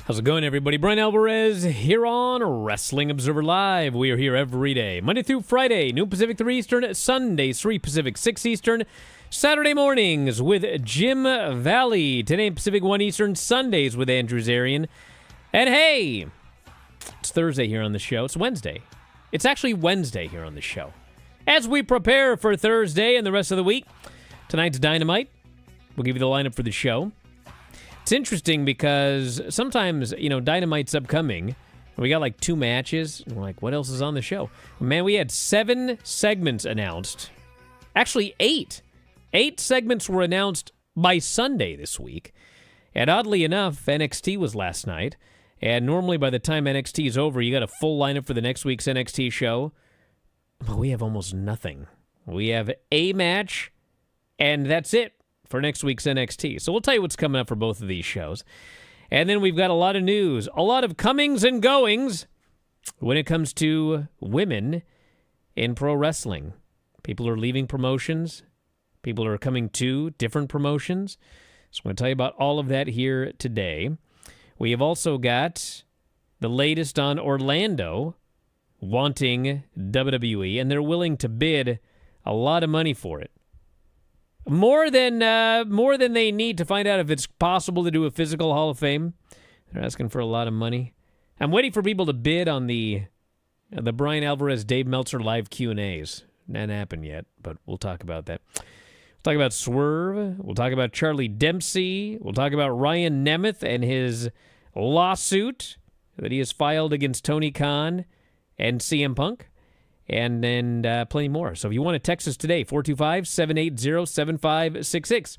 How's it going, everybody? Bryan Alvarez here on Wrestling Observer Live. We are here every day, Monday through Friday, noon Pacific, 3 Eastern, Sundays, 3 Pacific, 6 Eastern, Saturday mornings with Jim Valley, 10 a.m. Pacific, 1 Eastern, Sundays with Andrew Zarian. And hey, it's Thursday here on the show. It's Wednesday. It's actually Wednesday here on the show. As we prepare for Thursday and the rest of the week, tonight's Dynamite. We'll give you the lineup for the show. It's interesting because sometimes, Dynamite's upcoming. We got like 2 matches. And we're like, what else is on the show? Man, we had 7 segments announced. Actually, 8. 8 segments were announced by Sunday this week. And oddly enough, NXT was last night. And normally by the time NXT is over, you got a full lineup for the next week's NXT show. But we have almost nothing. We have a match, and that's it for next week's NXT. So we'll tell you what's coming up for both of these shows. And then we've got a lot of news, a lot of comings and goings when it comes to women in pro wrestling. People are leaving promotions. People are coming to different promotions. So I'm going to tell you about all of that here today. We have also got the latest on Orlando wanting WWE, and they're willing to bid a lot of money for it. More than they need to find out if it's possible to do a physical Hall of Fame. They're asking for a lot of money. I'm waiting for people to bid on the Bryan Alvarez Dave Meltzer live Q&As. Not happened yet, but we'll talk about that. We'll talk about Swerve. We'll talk about Charlie Dempsey. We'll talk about Ryan Nemeth and his lawsuit that he has filed against Tony Khan and CM Punk. And then plenty more. So if you want to text us today, 425-780-7566.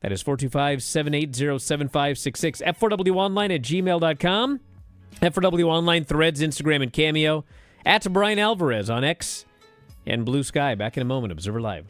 That is 425-780-7566. F4WOnline@gmail.com. F4W Online, Threads, Instagram, and Cameo. At Bryan Alvarez on X and Blue Sky. Back in a moment. Observer Live.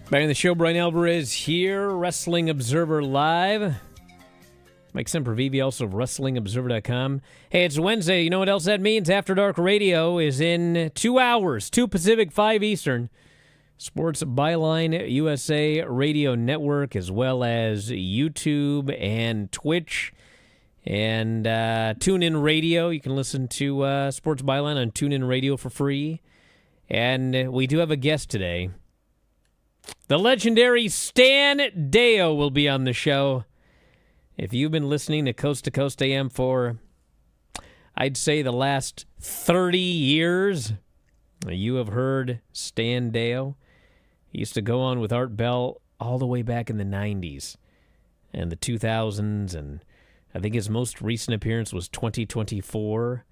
Back in the show, Bryan Alvarez here, Wrestling Observer Live. Mike Sempervive, also of WrestlingObserver.com. Hey, it's Wednesday. You know what else that means? After Dark Radio is in 2 hours, 2 Pacific, 5 Eastern. Sports Byline USA Radio Network, as well as YouTube and Twitch and TuneIn Radio. You can listen to Sports Byline on TuneIn Radio for free. And we do have a guest today. The legendary Stan Deyo will be on the show. If you've been listening to Coast AM for, I'd say, the last 30 years, you have heard Stan Deyo. He used to go on with Art Bell all the way back in the 90s and the 2000s, and I think his most recent appearance was 2024.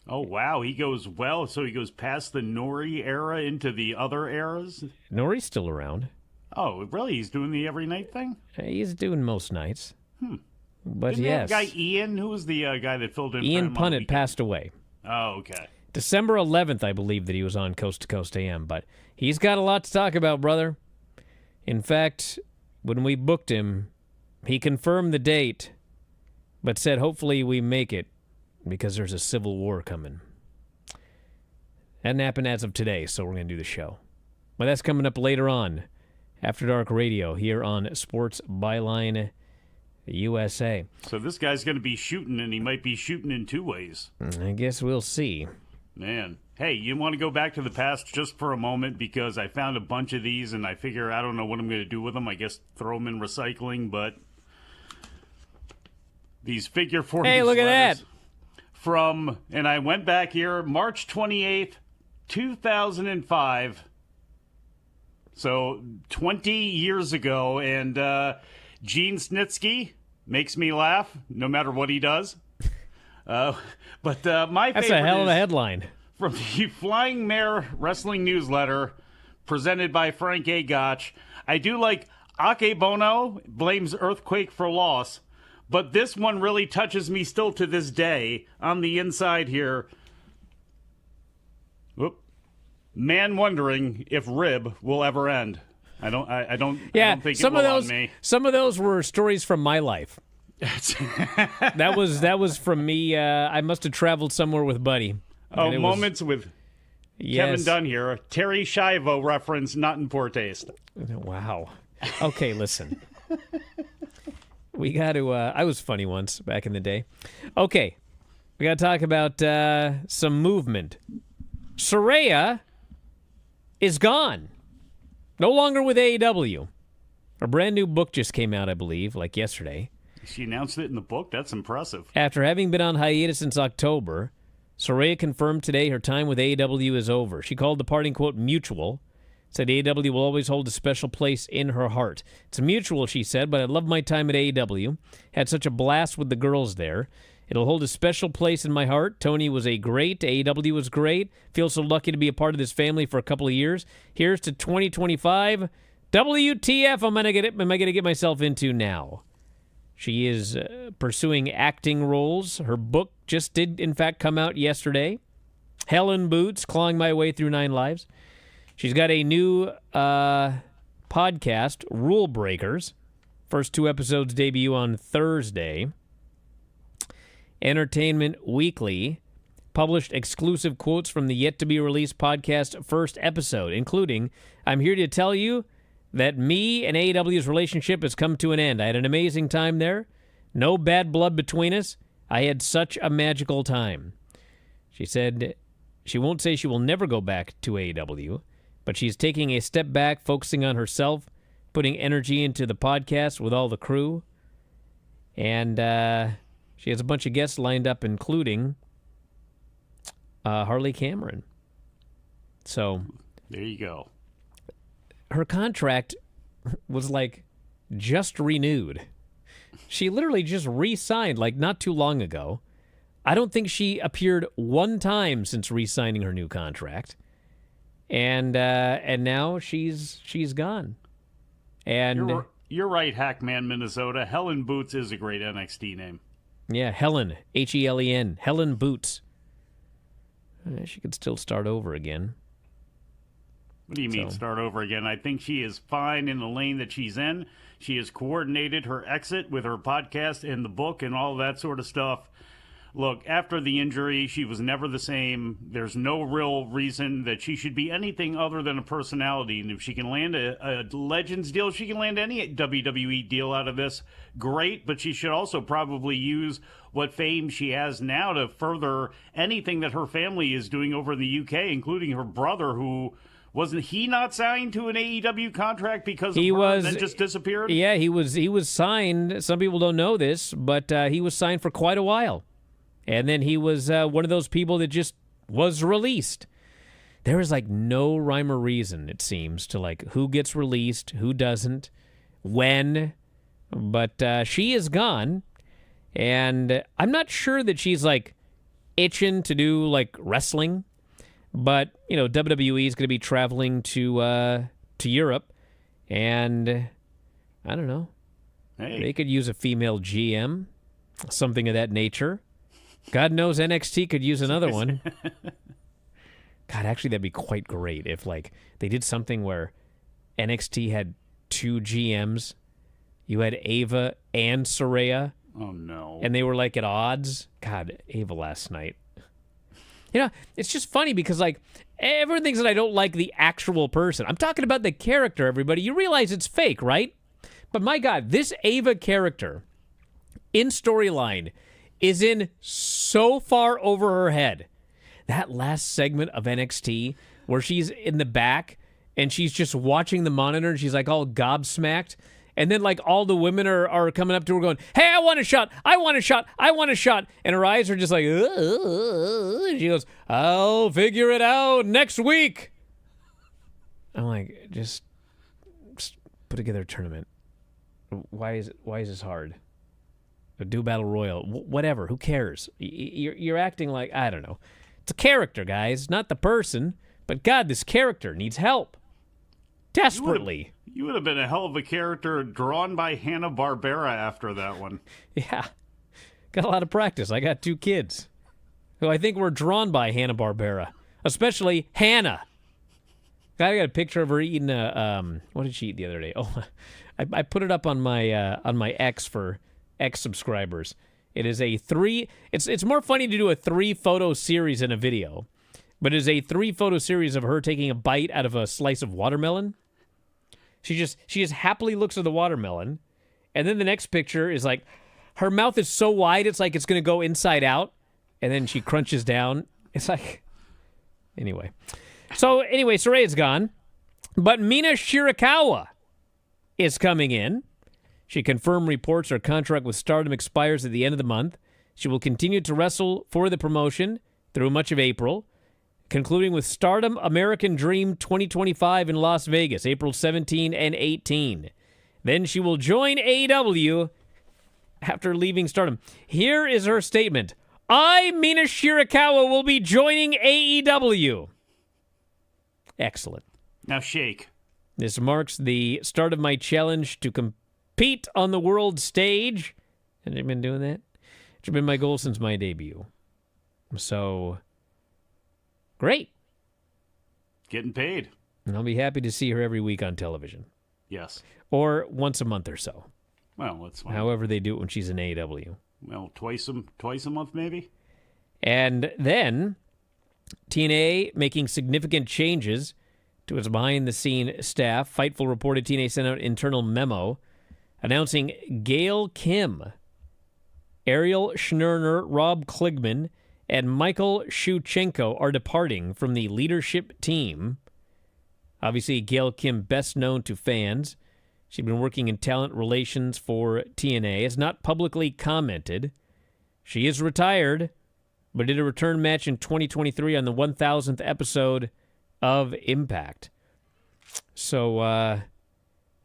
Oh, wow. He goes so he goes past the Nori era into the other eras? Nori's still around. Oh, really? He's doing the every night thing? He's doing most nights. But Didn't yes. that guy Ian? Who was the guy that filled in? Ian Punnett passed away. Oh, okay. December 11th, I believe, that he was on Coast to Coast AM. But he's got a lot to talk about, brother. In fact, when we booked him, he confirmed the date, but said hopefully we make it because there's a civil war coming. That didn't happen as of today, so we're going to do the show. But that's coming up later on, After Dark Radio, here on Sports Byline USA. So this guy's going to be shooting, and he might be shooting in 2 ways. I guess we'll see. Man. Hey, you want to go back to the past just for a moment? Because I found a bunch of these, and I figure I don't know what I'm going to do with them. I guess throw them in recycling, but these figure 4 Hey, look at that. And I went back here, March 28th, 2005. So 20 years ago, and Gene Snitsky makes me laugh no matter what he does. But my favorite That's a hell of a headline. From the Flying Mare Wrestling Newsletter, presented by Frank A. Gotch. I do like Akebono blames earthquake for loss, but this one really touches me still to this day. On the inside here, man wondering if rib will ever end. I don't think some it will of those, on me. Some of those were stories from my life. that was from me. I must have traveled somewhere with Buddy. Oh, moments with Kevin Dunn here. Terry Schiavo reference, not in poor taste. Wow. Okay, listen. We got to. I was funny once back in the day. Okay, we got to talk about some movement. Saraya is gone. No longer with AEW. A brand new book just came out, I believe, like yesterday. She announced it in the book? That's impressive. After having been on hiatus since October, Saraya confirmed today her time with AEW is over. She called the parting, quote, mutual. Said AEW will always hold a special place in her heart. It's mutual, she said, but I love my time at AEW. Had such a blast with the girls there. It'll hold a special place in my heart. Tony was a great. AEW was great. Feel so lucky to be a part of this family for a couple of years. Here's to 2025. WTF am I going to get myself into now? She is pursuing acting roles. Her book just did, in fact, come out yesterday. Hell in Boots, Clawing My Way Through 9 Lives. She's got a new podcast, Rule Breakers. First 2 episodes debut on Thursday. Entertainment Weekly published exclusive quotes from the yet-to-be-released podcast first episode, including, I'm here to tell you that me and AEW's relationship has come to an end. I had an amazing time there. No bad blood between us. I had such a magical time. She said she won't say she will never go back to AEW, but she's taking a step back, focusing on herself, putting energy into the podcast with all the crew. And she has a bunch of guests lined up, including Harley Cameron. So there you go. Her contract was like just renewed. She literally just re-signed like not too long ago. I don't think she appeared one time since re-signing her new contract. And now she's gone. And you're right, Hackman, Minnesota. Helen Boots is a great NXT name. Yeah, Helen, Helen, Helen Boots. She could still start over again. What do you mean, So- start over again? I think she is fine in the lane that she's in. She has coordinated her exit with her podcast and the book and all that sort of stuff. Look, after the injury, she was never the same. There's no real reason that she should be anything other than a personality. And if she can land a Legends deal, if she can land any WWE deal out of this, great. But she should also probably use what fame she has now to further anything that her family is doing over in the UK, including her brother, who... Wasn't he not signed to an AEW contract because of her and then just disappeared? Yeah, he was signed. Some people don't know this, but he was signed for quite a while. And then he was one of those people that just was released. There is like no rhyme or reason, it seems, to like who gets released, who doesn't, when. But she is gone. And I'm not sure that she's like itching to do like wrestling. But, you know, WWE is going to be traveling to Europe, and I don't know. Hey. They could use a female GM, something of that nature. God knows NXT could use another one. God, actually, that'd be quite great if, like, they did something where NXT had 2 GMs. You had Ava and Saraya. Oh, no. And they were, like, at odds. God, Ava last night. You know, it's just funny because, like, everyone thinks that I don't like the actual person. I'm talking about the character, everybody. You realize it's fake, right? But my God, this Ava character in storyline is in so far over her head. That last segment of NXT where she's in the back and she's just watching the monitor and she's, like, all gobsmacked. And then, like, all the women are coming up to her going, hey, I want a shot, I want a shot, I want a shot. And her eyes are just like, and she goes, I'll figure it out next week. I'm like, just put together a tournament. Why is this hard? Do Battle Royal, whatever, who cares? You're acting like, I don't know. It's a character, guys, not the person. But God, this character needs help. Desperately. You would have been a hell of a character drawn by Hanna-Barbera after that one. Yeah. Got a lot of practice. I got 2 kids who I think were drawn by Hanna-Barbera, especially Hannah. I got a picture of her eating what did she eat the other day? Oh, I put it up on my X for X subscribers. It is a 3 it's more funny to do a 3-photo series in a video, but it is a 3-photo series of her taking a bite out of a slice of watermelon. She just happily looks at the watermelon, and then the next picture is like her mouth is so wide it's like it's going to go inside out, and then she crunches down. It's like anyway. So anyway, Saraya's gone, but Mina Shirakawa is coming in. She confirmed reports her contract with Stardom expires at the end of the month. She will continue to wrestle for the promotion through much of April, concluding with Stardom American Dream 2025 in Las Vegas, April 17 and 18. Then she will join AEW after leaving Stardom. Here is her statement. I, Mina Shirakawa, will be joining AEW. Excellent. Now shake. This marks the start of my challenge to compete on the world stage. Have you been doing that? It's been my goal since my debut. So... great. Getting paid. And I'll be happy to see her every week on television. Yes. Or once a month or so. Well, that's fine. However they do it when she's in AEW. Well, twice a month maybe? And then TNA making significant changes to its behind-the-scene staff. Fightful reported TNA sent out an internal memo announcing Gail Kim, Ariel Schnurner, Rob Kligman, and Michael Shuchenko are departing from the leadership team. Obviously, Gail Kim, best known to fans. She'd been working in talent relations for TNA. Has not publicly commented. She is retired, but did a return match in 2023 on the 1000th episode of Impact. So,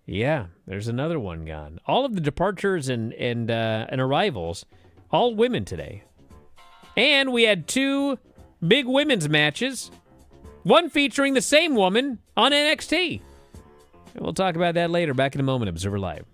yeah, there's another one gone. All of the departures and arrivals, all women today. And we had 2 big women's matches, one featuring the same woman on NXT. And we'll talk about that later. Back in a moment, Observer Live.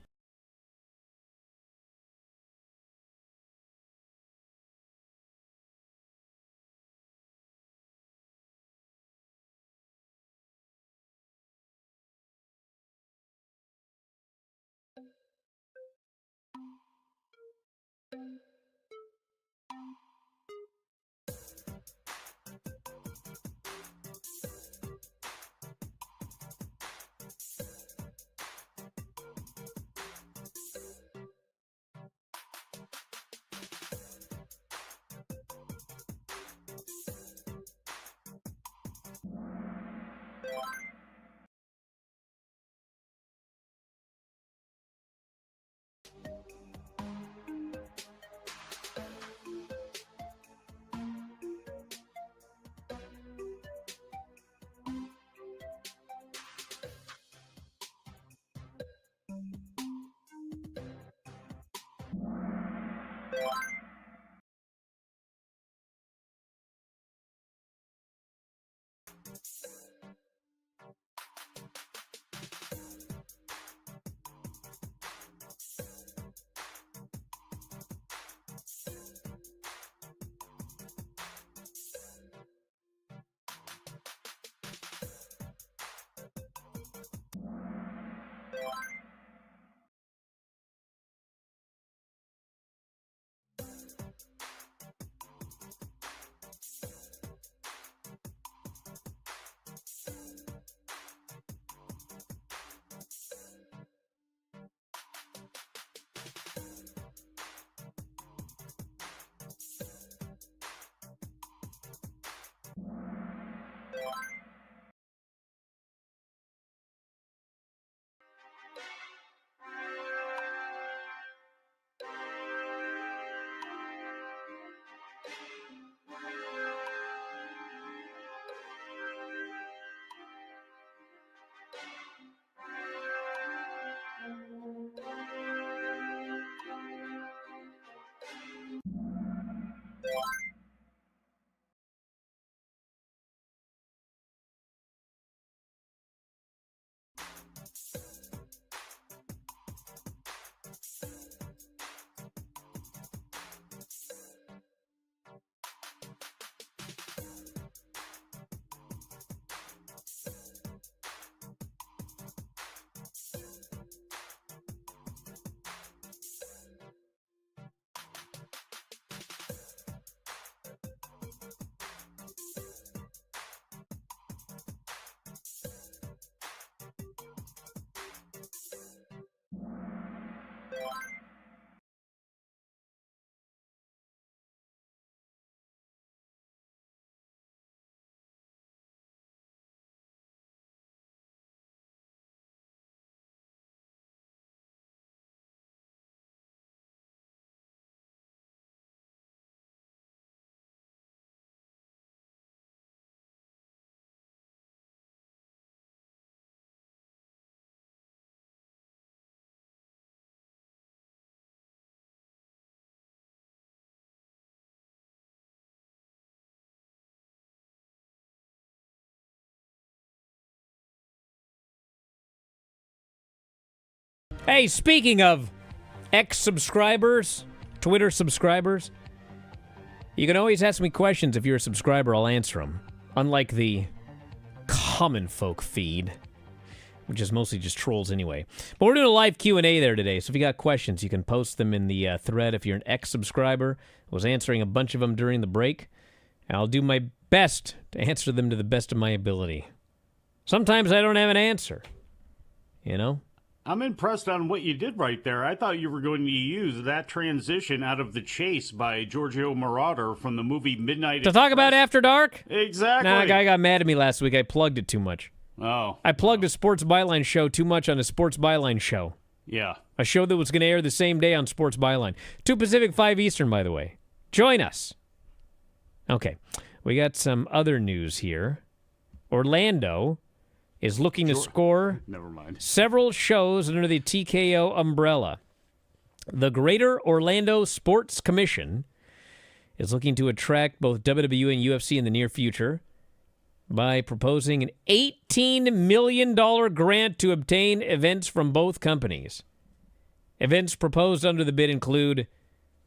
Hey, speaking of ex-subscribers, Twitter subscribers, you can always ask me questions. If you're a subscriber, I'll answer them. Unlike the common folk feed, which is mostly just trolls anyway. But we're doing a live Q&A there today, so if you got questions, you can post them in the thread. If you're an ex-subscriber, I was answering a bunch of them during the break. I'll do my best to answer them to the best of my ability. Sometimes I don't have an answer, you know? I'm impressed on what you did right there. I thought you were going to use that transition out of The Chase by Giorgio Moroder from the movie Midnight To talk about After Dark? Exactly. Nah, a guy got mad at me last week. I plugged it too much. Oh. I plugged a Sports Byline show too much on a Sports Byline show. Yeah. A show that was going to air the same day on Sports Byline. 2 Pacific, 5 Eastern, by the way. Join us. Okay. We got some other news here. Orlando is looking to score several shows under the TKO umbrella. The Greater Orlando Sports Commission is looking to attract both WWE and UFC in the near future by proposing an $18 million grant to obtain events from both companies. Events proposed under the bid include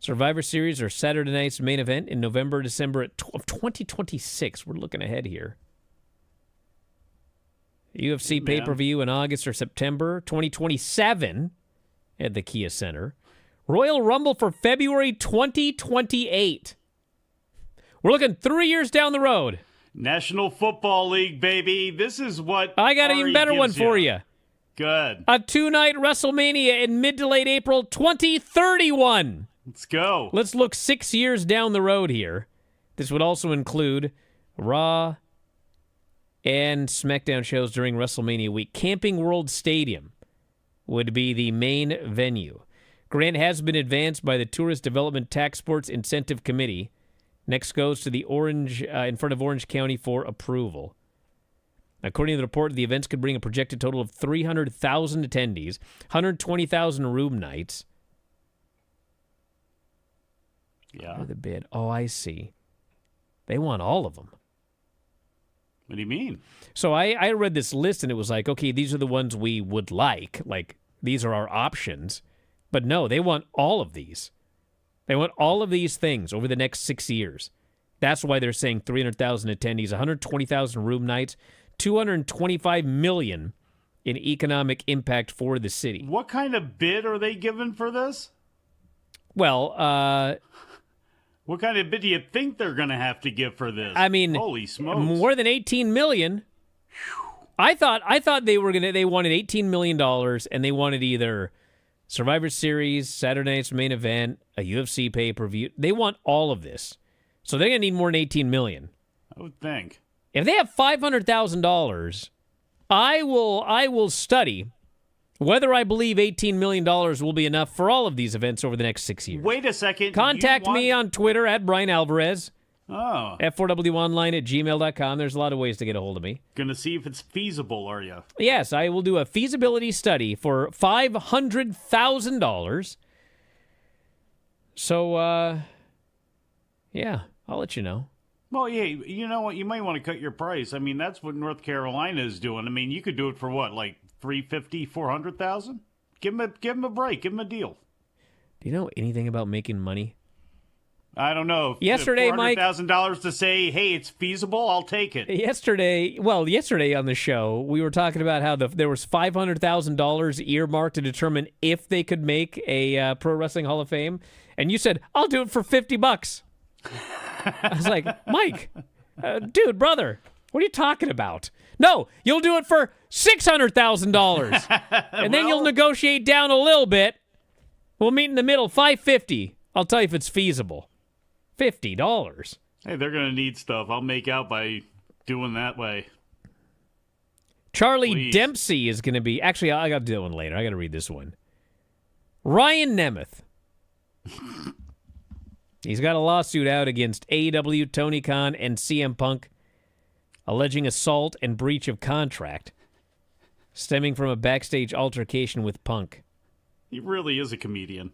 Survivor Series or Saturday Night's main event in November, December of 2026. We're looking ahead here. UFC pay-per-view in August or September 2027 at the Kia Center. Royal Rumble for February 2028. We're looking 3 years down the road. National Football League, baby. This is what I got an even better one for you. Good. A 2-night WrestleMania in mid to late April 2031. Let's go. Let's look 6 years down the road here. This would also include Raw and SmackDown shows during WrestleMania week. Camping World Stadium would be the main venue. Grant has been advanced by the Tourist Development Tax Sports Incentive Committee. Next goes to the Orange in front of Orange County for approval. According to the report, the events could bring a projected total of 300,000 attendees, 120,000 room nights. Yeah. The bid. Oh, I see. They want all of them. What do you mean? So I read this list, and it was like, okay, these are the ones we would like. Like, these are our options. But no, they want all of these. They want all of these things over the next 6 years. That's why they're saying 300,000 attendees, 120,000 room nights, $225 million in economic impact for the city. What kind of bid are they giving for this? Well, what kind of bid do you think they're going to have to give for this? I mean, holy smokes. More than $18 million. I thought they wanted $18 million, and they wanted either Survivor Series, Saturday Night's Main Event, a UFC pay-per-view. They want all of this. So they're going to need more than $18 million. I would think. If they have $500,000, I will study whether I believe $18 million will be enough for all of these events over the next 6 years. Wait a second. Contact me on Twitter at Bryan Alvarez. Oh. F4WOnline@gmail.com. There's a lot of ways to get a hold of me. Gonna see if it's feasible, are you? Yes, I will do a feasibility study for $500,000. So, yeah, I'll let you know. Well, yeah, you know what? You might want to cut your price. I mean, that's what North Carolina is doing. I mean, you could do it for what, like $350,000, $400,000? Give him a break. Give him a deal. Do you know anything about making money? I don't know. Yesterday, Mike, $400,000 to say, hey, it's feasible, I'll take it. Yesterday on the show, we were talking about how there was $500,000 earmarked to determine if they could make a Pro Wrestling Hall of Fame. And you said, I'll do it for $50. I was like, Mike, dude, brother, what are you talking about? No, you'll do it for $600,000. And then you'll negotiate down a little bit. We'll meet in the middle, $550. I'll tell you if it's feasible. $50. Hey, they're going to need stuff. I'll make out by doing that way. Charlie Dempsey is going to be... Actually, I got to do that one later. I got to read this one. Ryan Nemeth. He's got a lawsuit out against AEW, Tony Khan, and CM Punk, alleging assault and breach of contract, stemming from a backstage altercation with Punk. He really is a comedian.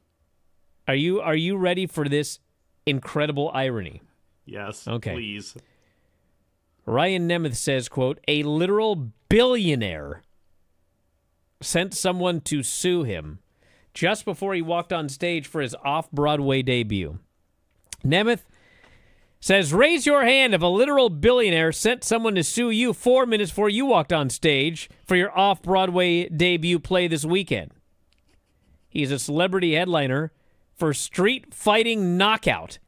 Are you ready for this incredible irony? Yes, okay. Please. Ryan Nemeth says, quote, a literal billionaire sent someone to sue him just before he walked on stage for his off-Broadway debut. Nemeth says, raise your hand if a literal billionaire sent someone to sue you 4 minutes before you walked on stage for your off-Broadway debut play this weekend. He's a celebrity headliner for Street Fighting Knockout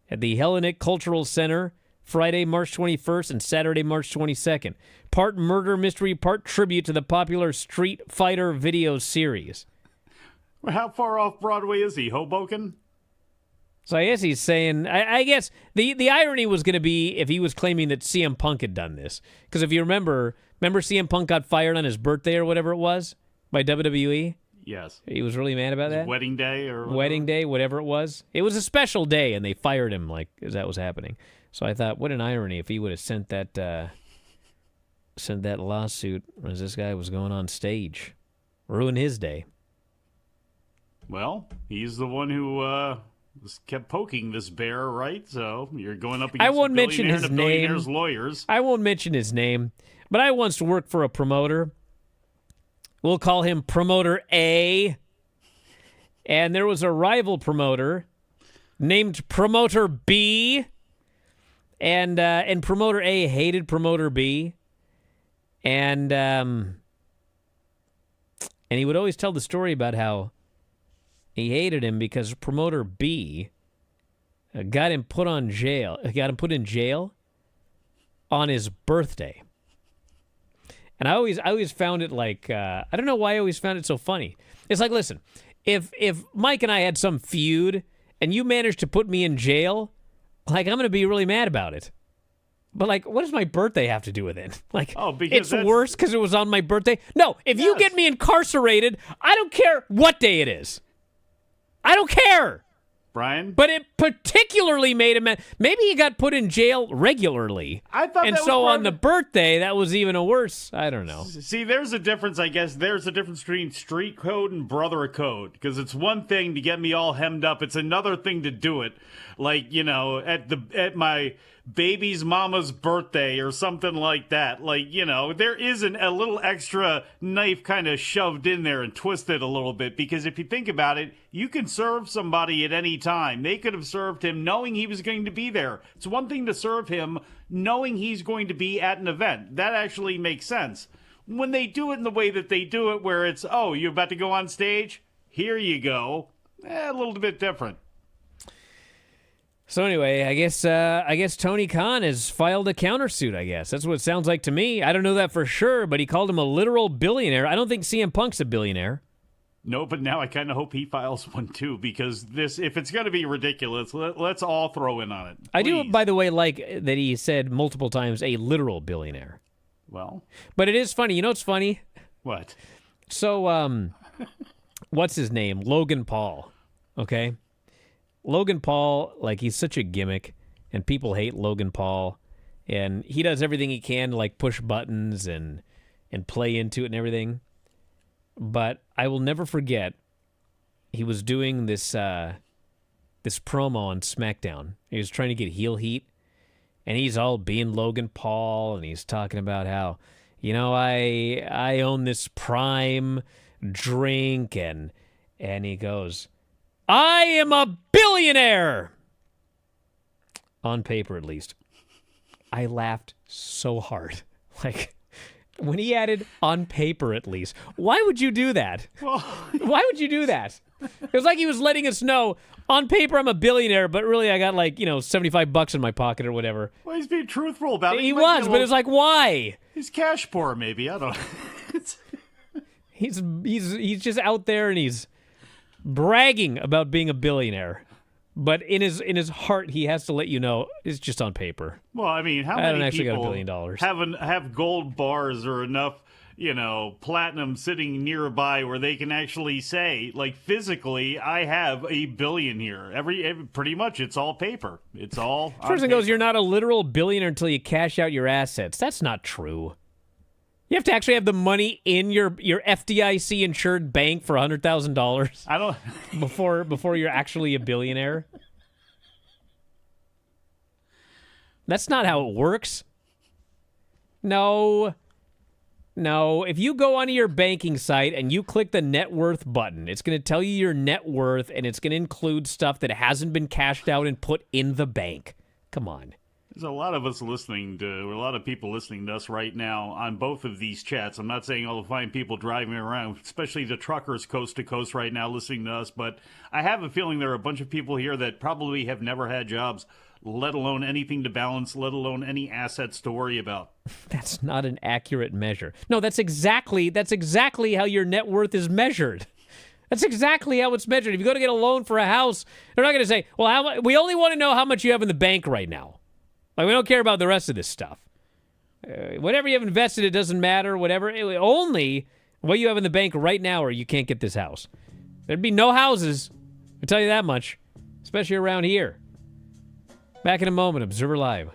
at the Hellenic Cultural Center Friday, March 21st and Saturday, March 22nd. Part murder mystery, part tribute to the popular Street Fighter video series. How far off Broadway is he? Hoboken? So I guess he's saying, I guess the irony was going to be if he was claiming that CM Punk had done this. Because if you remember CM Punk got fired on his birthday or whatever it was by WWE? Yes. He was really mad about that? Wedding day or whatever. Wedding day, whatever it was. It was a special day, and they fired him like as that was happening. So I thought, what an irony if he would have sent that lawsuit as this guy was going on stage. Ruin his day. Well, he's the one who kept poking this bear, right? So you're going up against a billionaire and a billionaire's lawyers. I won't mention his name, but I once worked for a promoter. We'll call him Promoter A. And there was a rival promoter named Promoter B. And Promoter A hated Promoter B. And he would always tell the story about how He hated him because promoter B got him put in jail on his birthday. And I always found it like, I don't know why I always found it so funny. It's like, listen, if Mike and I had some feud and you managed to put me in jail, like, I'm going to be really mad about it. But, like, what does my birthday have to do with it? Like, it's worse because it was on my birthday? No, if you get me incarcerated, I don't care what day it is. I don't care. Brian? But it particularly made him... Maybe he got put in jail regularly. I thought and that was so on the birthday, that was even a worse... I don't know. See, there's a difference, I guess. There's a difference between street code and brother code. Because it's one thing to get me all hemmed up. It's another thing to do it. Like, you know, at my baby's mama's birthday or something like that. Like, you know, there isn't a little extra knife kind of shoved in there and twisted a little bit. Because if you think about it, you can serve somebody at any time. They could have served him knowing he was going to be there. It's one thing to serve him knowing he's going to be at an event. That actually makes sense. When they do it in the way that they do it, where it's, oh, you're about to go on stage? Here you go. A little bit different. So anyway, I guess Tony Khan has filed a countersuit, I guess. That's what it sounds like to me. I don't know that for sure, but he called him a literal billionaire. I don't think CM Punk's a billionaire. No, but now I kind of hope he files one too, because if it's going to be ridiculous, let's all throw in on it. Please. I do, by the way, like that he said multiple times, a literal billionaire. Well. But it is funny. You know what's funny? What? So, what's his name? Logan Paul. Okay? Logan Paul, like, he's such a gimmick, and people hate Logan Paul, and he does everything he can to, like, push buttons and play into it and everything. But I will never forget, he was doing this promo on SmackDown. He was trying to get heel heat, and he's all being Logan Paul, and he's talking about how, you know, I own this Prime drink, and he goes, I am a billionaire! On paper, at least. I laughed so hard. Like, when he added on paper, at least. Why would you do that? Well, why would you do that? It was like he was letting us know, on paper, I'm a billionaire, but really I got, like, you know, $75 in my pocket or whatever. Well, he's being truthful about it. He was, but it's like, why? He's cash poor, maybe. I don't know. He's just out there and he's bragging about being a billionaire, but in his heart, he has to let you know it's just on paper. Well, I mean, how many people got $1 billion. have gold bars or enough, you know, platinum sitting nearby where they can actually say, like, physically, I have $1 billion here. Every pretty much, it's all paper. It's all. Person goes, you're not a literal billionaire until you cash out your assets. That's not true. You have to actually have the money in your FDIC insured bank for $100,000. I don't before you're actually a billionaire. That's not how it works. No. If you go onto your banking site and you click the net worth button, it's going to tell you your net worth, and it's going to include stuff that hasn't been cashed out and put in the bank. Come on. There's a lot of people listening to us right now on both of these chats. I'm not saying all the fine people driving around, especially the truckers coast to coast right now listening to us, but I have a feeling there are a bunch of people here that probably have never had jobs, let alone anything to balance, let alone any assets to worry about. That's not an accurate measure. No, that's exactly how your net worth is measured. That's exactly how it's measured. If you go to get a loan for a house, they're not going to say, well, we only want to know how much you have in the bank right now. Like, we don't care about the rest of this stuff. Whatever you have invested, it doesn't matter. Whatever, only what you have in the bank right now, or you can't get this house. There'd be no houses. I'll tell you that much, especially around here. Back in a moment, Observer Live.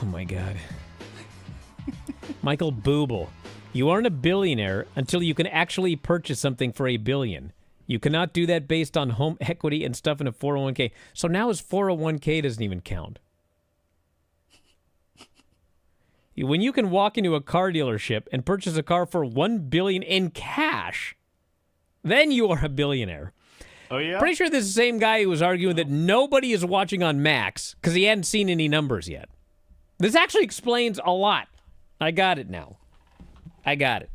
Oh my God. Michael Booble, you aren't a billionaire until you can actually purchase something for $1 billion. You cannot do that based on home equity and stuff in a 401k. So now his 401k doesn't even count. When you can walk into a car dealership and purchase a car for $1 billion in cash, then you are a billionaire. Oh, yeah? Pretty sure this is the same guy who was arguing that nobody is watching on Max because he hadn't seen any numbers yet. This actually explains a lot. I got it now. I got it.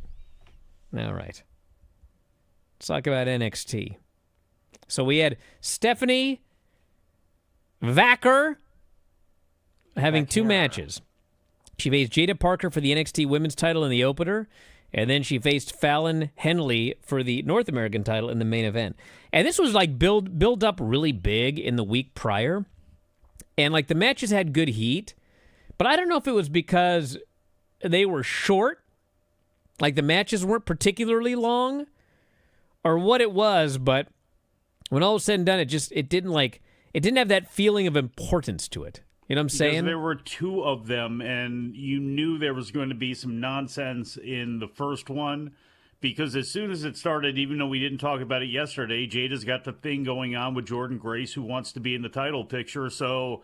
All right. Let's talk about NXT. So we had Stephanie Vacker having two matches. She faced Jada Parker for the NXT Women's title in the opener, and then she faced Fallon Henley for the North American title in the main event. And this was like build up really big in the week prior. And like the matches had good heat, but I don't know if it was because they were short, like the matches weren't particularly long, or what it was, but when all was said and done, it didn't have that feeling of importance to it. You know what I'm saying? Because there were two of them, and you knew there was going to be some nonsense in the first one. Because as soon as it started, even though we didn't talk about it yesterday, Jada's got the thing going on with Jordan Grace, who wants to be in the title picture. So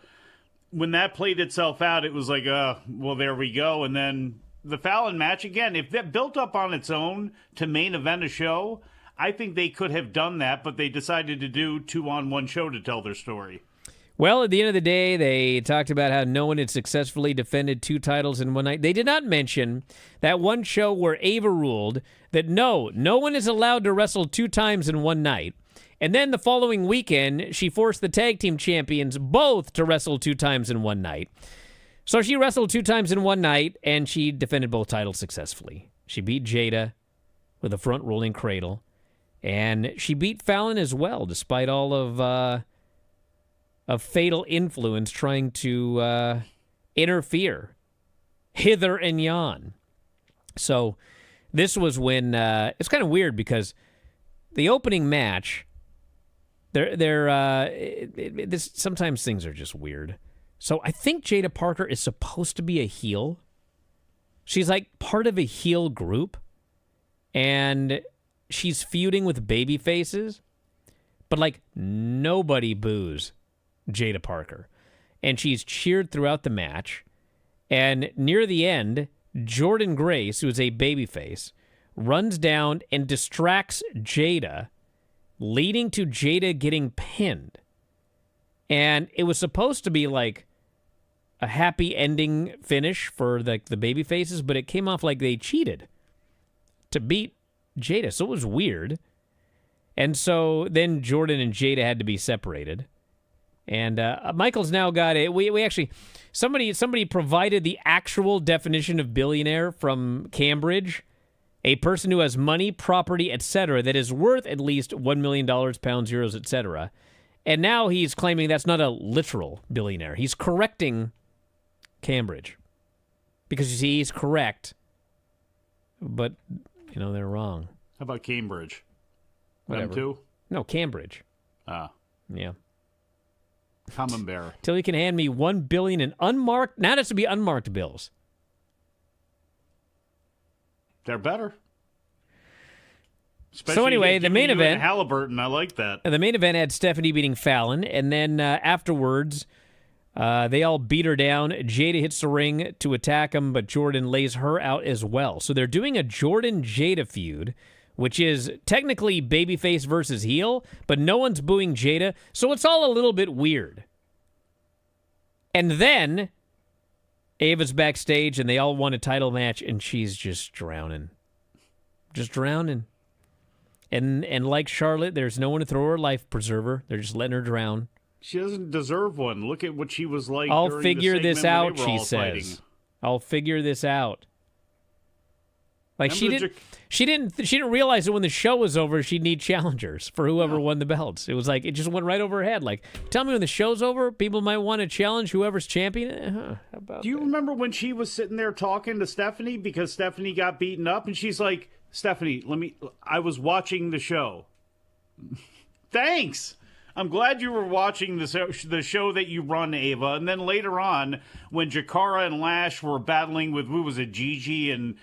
when that played itself out, it was like, well, there we go. And then the Fallon match, again, if that built up on its own to main event a show, I think they could have done that, but they decided to do 2-on-1 show to tell their story. Well, at the end of the day, they talked about how no one had successfully defended 2 titles in one night. They did not mention that one show where Ava ruled that no one is allowed to wrestle 2 times in one night. And then the following weekend, she forced the tag team champions both to wrestle 2 times in one night. So she wrestled 2 times in one night, and she defended both titles successfully. She beat Jada with a front rolling cradle, and she beat Fallon as well, despite all of fatal influence trying to interfere hither and yon. So this was when it's kind of weird because the opening match Sometimes things are just weird. So I think Jada Parker is supposed to be a heel. She's like part of a heel group, and she's feuding with baby faces, but like nobody boos Jada Parker. And she's cheered throughout the match. And near the end, Jordan Grace, who is a babyface, runs down and distracts Jada, leading to Jada getting pinned. And it was supposed to be like a happy ending finish for the baby faces, but it came off like they cheated to beat Jada. So it was weird. And so then Jordan and Jada had to be separated. And Michael's now got it. We actually, somebody provided the actual definition of billionaire from Cambridge. A person who has money, property, etc. that is worth at least $1 million, pounds, euros, etc. And now he's claiming that's not a literal billionaire. He's correcting Cambridge. Because you see, he's correct. But, they're wrong. How about Cambridge? Whatever. Them too? No, Cambridge. Ah. Yeah. Common bear. Till you can hand me $1 billion in unmarked, now it has to be unmarked bills. They're better. So anyway, the main event, Halliburton, I like that. The main event had Stephanie beating Fallon, and then afterwards, they all beat her down. Jada hits the ring to attack him, but Jordan lays her out as well. So they're doing a Jordan-Jada feud, which is technically babyface versus heel, but no one's booing Jada, so it's all a little bit weird. And then Ava's backstage, and they all won a title match, and she's just drowning. Just drowning. And like Charlotte, there's no one to throw her life preserver. They're just letting her drown. She doesn't deserve one. Look at what she was like. I'll figure this out, she says. I'll figure this out. Like she didn't realize that when the show was over, she'd need challengers for whoever won the belts. It was like it just went right over her head. Like, tell me when the show's over, people might want to challenge whoever's champion. How about Do you remember when she was sitting there talking to Stephanie because Stephanie got beaten up, and she's like, "Stephanie, I was watching the show." Thanks. I'm glad you were watching the show that you run, Ava. And then later on, when Jakara and Lash were battling with, who was it, Gigi and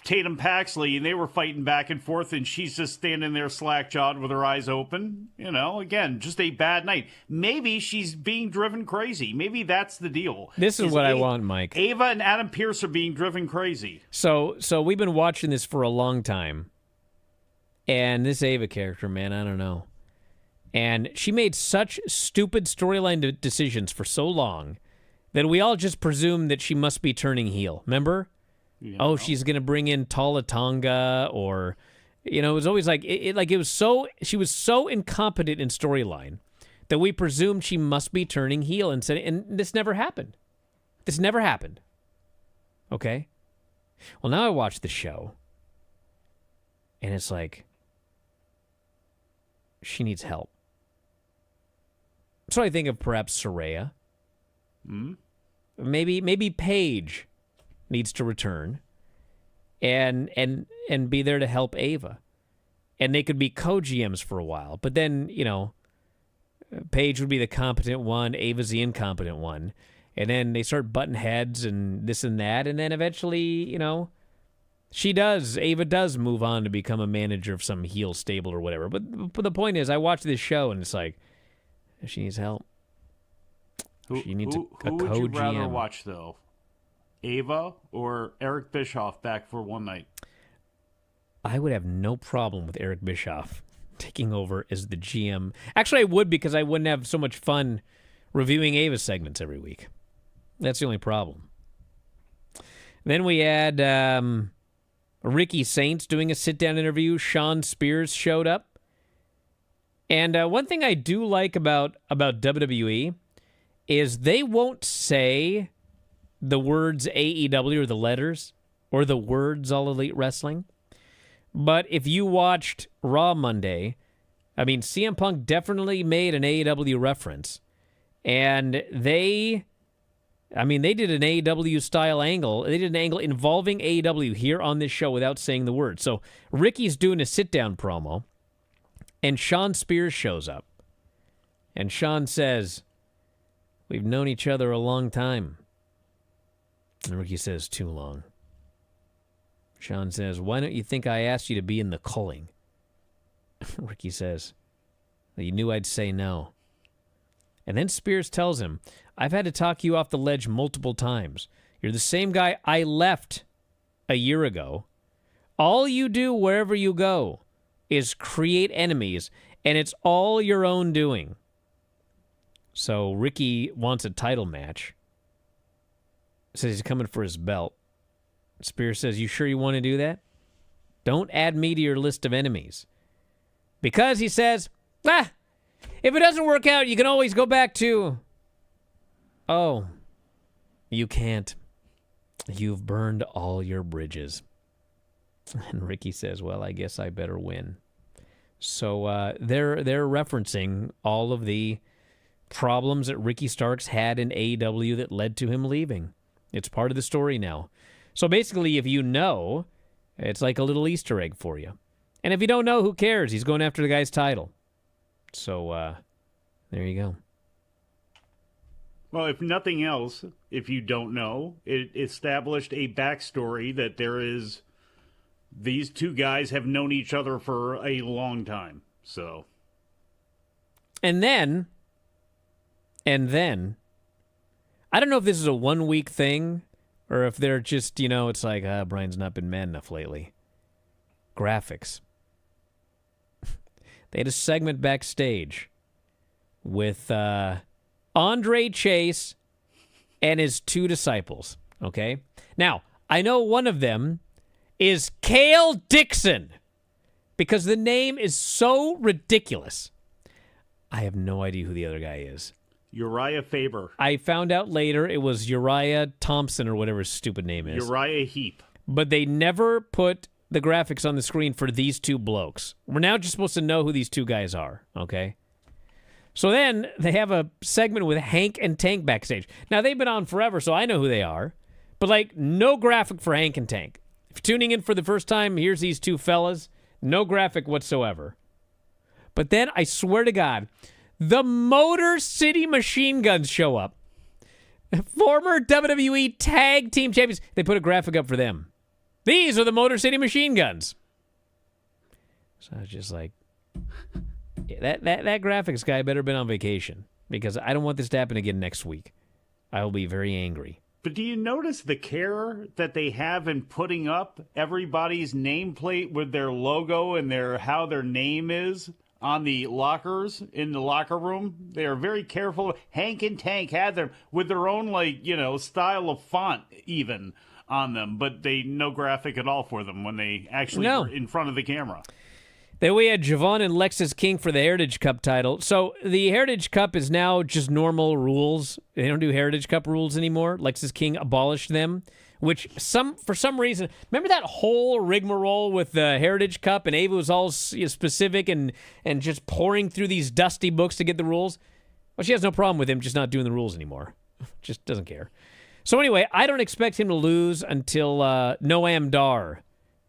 Tatum Paxley, and they were fighting back and forth, and she's just standing there slack-jawed with her eyes open. Again, just a bad night. Maybe she's being driven crazy. Maybe that's the deal. This is what I want, Mike. Ava and Adam Pearce are being driven crazy. So we've been watching this for a long time. And this Ava character, man, I don't know. And she made such stupid storyline decisions for so long that we all just presumed that she must be turning heel. Remember? She's going to bring in Tala Tonga, or, it was always like, she was so incompetent in storyline that we presumed she must be turning heel, and this never happened. This never happened. Okay? Well, now I watch the show, and it's like, she needs help. So I think of perhaps Saraya. Maybe Paige needs to return and be there to help Ava. And they could be co-GMs for a while. But then, Paige would be the competent one, Ava's the incompetent one. And then they start butting heads and this and that. And then eventually, Ava does move on to become a manager of some heel stable or whatever. But the point is, I watch this show and it's like, she needs help. She needs a co-GM. Who would you rather watch, though? Ava or Eric Bischoff back for one night? I would have no problem with Eric Bischoff taking over as the GM. Actually, I would, because I wouldn't have so much fun reviewing Ava segments every week. That's the only problem. Then we had Ricky Saints doing a sit-down interview. Sean Spears showed up. And one thing I do like about WWE is they won't say the words AEW or the letters or the words All Elite Wrestling. But if you watched Raw Monday, CM Punk definitely made an AEW reference. And they did an AEW style angle. They did an angle involving AEW here on this show without saying the word. So Ricky's doing a sit-down promo. And Shawn Spears shows up. And Shawn says, "We've known each other a long time." And Ricky says, "Too long." Shawn says, "Why don't you think I asked you to be in the culling?" Ricky says, "You knew I'd say no." And then Spears tells him, "I've had to talk you off the ledge multiple times. You're the same guy I left a year ago. All you do wherever you go is create enemies, and it's all your own doing." So Ricky wants a title match. Says he's coming for his belt. Spears says, "You sure you want to do that? Don't add me to your list of enemies." Because, he says, if it doesn't work out, you can always go back to... Oh, you can't. You've burned all your bridges. And Ricky says, "Well, I guess I better win." So they're referencing all of the problems that Ricky Starks had in AEW that led to him leaving. It's part of the story now. So basically, if you know, it's like a little Easter egg for you. And if you don't know, who cares? He's going after the guy's title. So there you go. Well, if nothing else, if you don't know, it established a backstory that these two guys have known each other for a long time. So. And then, I don't know if this is a 1 week thing or if they're just, it's like, Bryan's not been mad enough lately. Graphics. They had a segment backstage with Andre Chase and his two disciples, okay? Now, I know one of them is Cale Dixon because the name is so ridiculous. I have no idea who the other guy is. Uriah Faber. I found out later it was Uriah Thompson or whatever his stupid name is. Uriah Heep. But they never put the graphics on the screen for these two blokes. We're now just supposed to know who these two guys are, okay? So then they have a segment with Hank and Tank backstage. Now, they've been on forever, so I know who they are. But, no graphic for Hank and Tank. If you're tuning in for the first time, here's these two fellas. No graphic whatsoever. But then, I swear to God, the Motor City Machine Guns show up. Former WWE Tag Team Champions. They put a graphic up for them. These are the Motor City Machine Guns. So I was just like, that graphics guy better been on vacation because I don't want this to happen again next week. I will be very angry. But do you notice the care that they have in putting up everybody's nameplate with their logo and how their name is on the lockers in the locker room? They are very careful. Hank and Tank had them with their own style of font even on them, but no graphic at all for them when they actually were in front of the camera. Then we had Javon and Lexus King for the Heritage Cup title. So the Heritage Cup is now just normal rules. They don't do Heritage Cup rules anymore. Lexus King abolished them, which for some reason, remember that whole rigmarole with the Heritage Cup and Ava was all specific and just pouring through these dusty books to get the rules? Well, she has no problem with him just not doing the rules anymore. Just doesn't care. So anyway, I don't expect him to lose until Noam Dar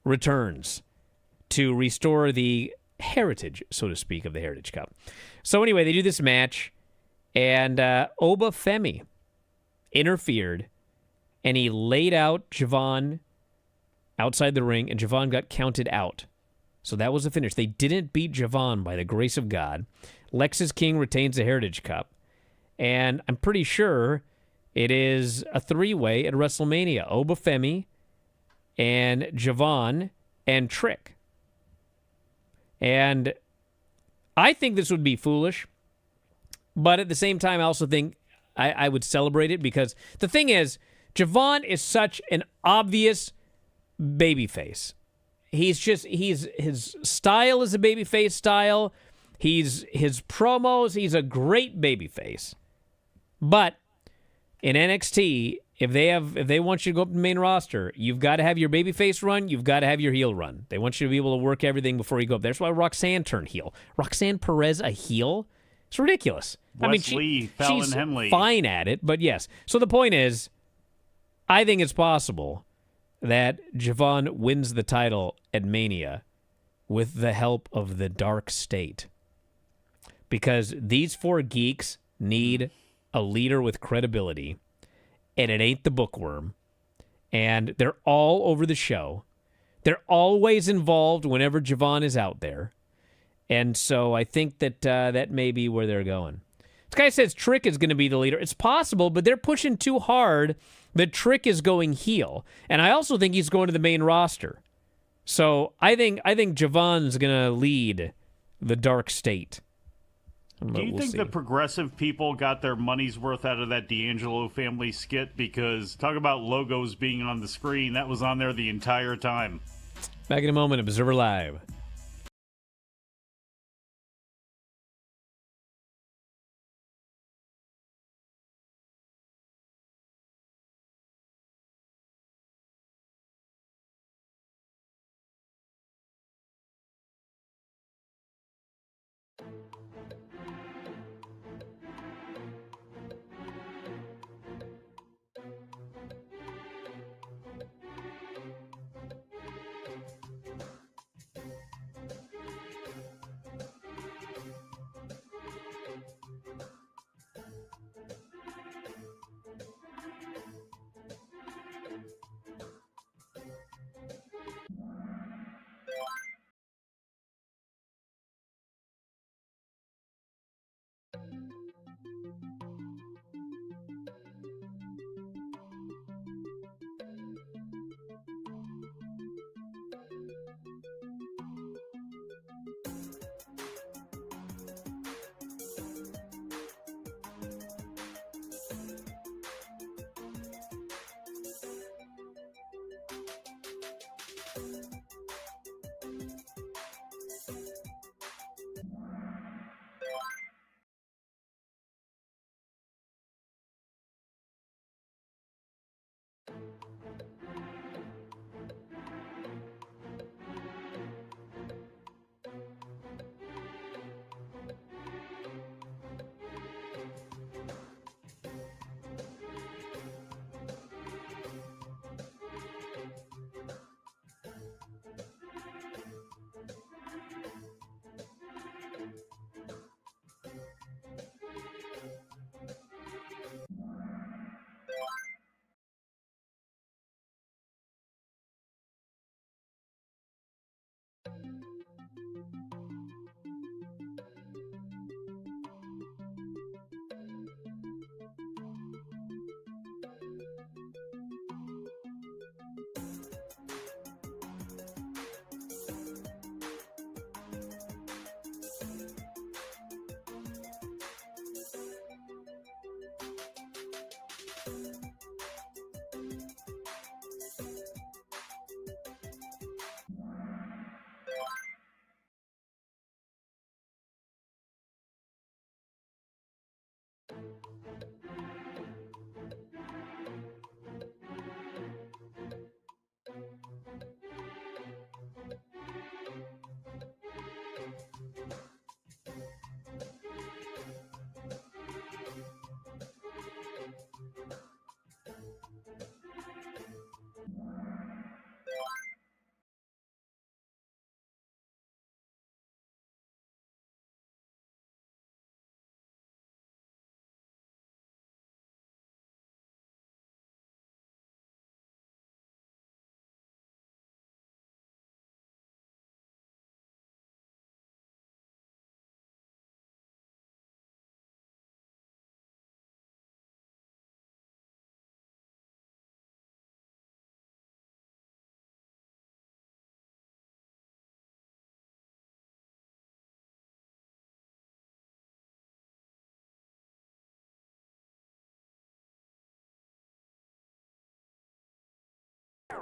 returns to restore the heritage, so to speak, of the Heritage Cup. So anyway, they do this match, and Oba Femi interfered, and he laid out Javon outside the ring, and Javon got counted out. So that was the finish. They didn't beat Javon by the grace of God. Lexus King retains the Heritage Cup, and I'm pretty sure it is a three-way at WrestleMania. Oba Femi and Javon and Trick. And I think this would be foolish, but at the same time, I also think I would celebrate it because the thing is, Javon is such an obvious babyface. His style is a babyface style. His promos, he's a great babyface. But in NXT, if they want you to go up to the main roster, you've got to have your babyface run, you've got to have your heel run. They want you to be able to work everything before you go up. That's why Roxanne turned heel. Roxanne Perez a heel? It's ridiculous. Wesley, she's Henley. Fine at it, but yes. So the point is, I think it's possible that Javon wins the title at Mania with the help of the dark state. Because these four geeks need a leader with credibility, and it ain't the bookworm. And they're all over the show. They're always involved whenever Javon is out there. And so I think that that may be where they're going. This guy says Trick is going to be the leader. It's possible, but they're pushing too hard that Trick is going heel. And I also think he's going to the main roster. So I think Javon's going to lead the dark state. Do you think the progressive people got their money's worth out of that D'Angelo family skit? Because talk about logos being on the screen. That was on there the entire time. Back in a moment, Observer Live.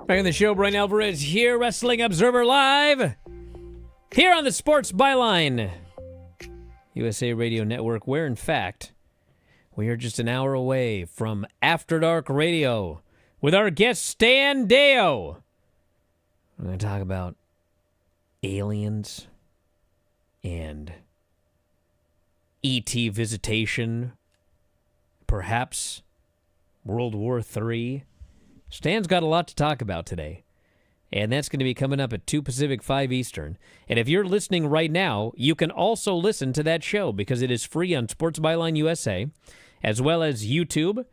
Back on the show, Bryan Alvarez here, Wrestling Observer Live, here on the Sports Byline USA Radio Network, where, in fact, we are just an hour away from After Dark Radio with our guest, Stan Deo. We're going to talk about aliens and E.T. visitation, perhaps World War III. Stan's got a lot to talk about today. And that's going to be coming up at 2 Pacific, 5 Eastern. And if you're listening right now, you can also listen to that show because it is free on Sports Byline USA, as well as YouTube,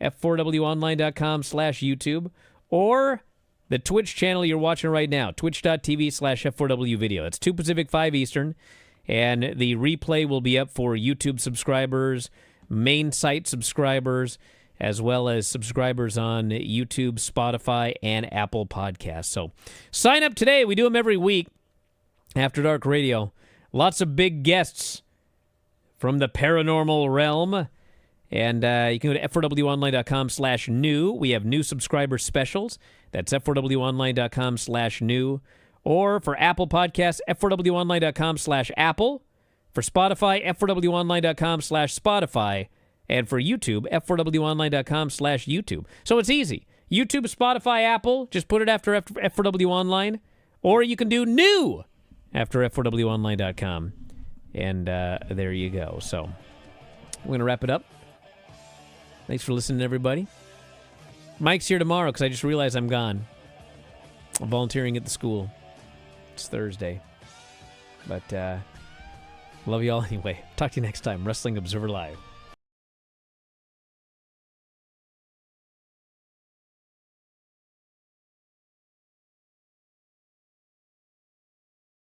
f4wonline.com/YouTube, or the Twitch channel you're watching right now, twitch.tv/F4W video. It's 2 Pacific, 5 Eastern. And the replay will be up for YouTube subscribers, main site subscribers, as well as subscribers on YouTube, Spotify, and Apple Podcasts. So sign up today. We do them every week. After Dark Radio. Lots of big guests from the paranormal realm. And you can go to f4wonline.com/new. We have new subscriber specials. That's f4wonline.com/new. Or for Apple Podcasts, f4wonline.com/Apple. For Spotify, f4wonline.com/Spotify. And for YouTube, f4wonline.com/YouTube. So it's easy. YouTube, Spotify, Apple, just put it after F4W Online. Or you can do new after f4wonline.com. And there you go. So we're going to wrap it up. Thanks for listening, everybody. Mike's here tomorrow because I just realized I'm gone. I'm volunteering at the school. It's Thursday. But love you all anyway. Talk to you next time. Wrestling Observer Live.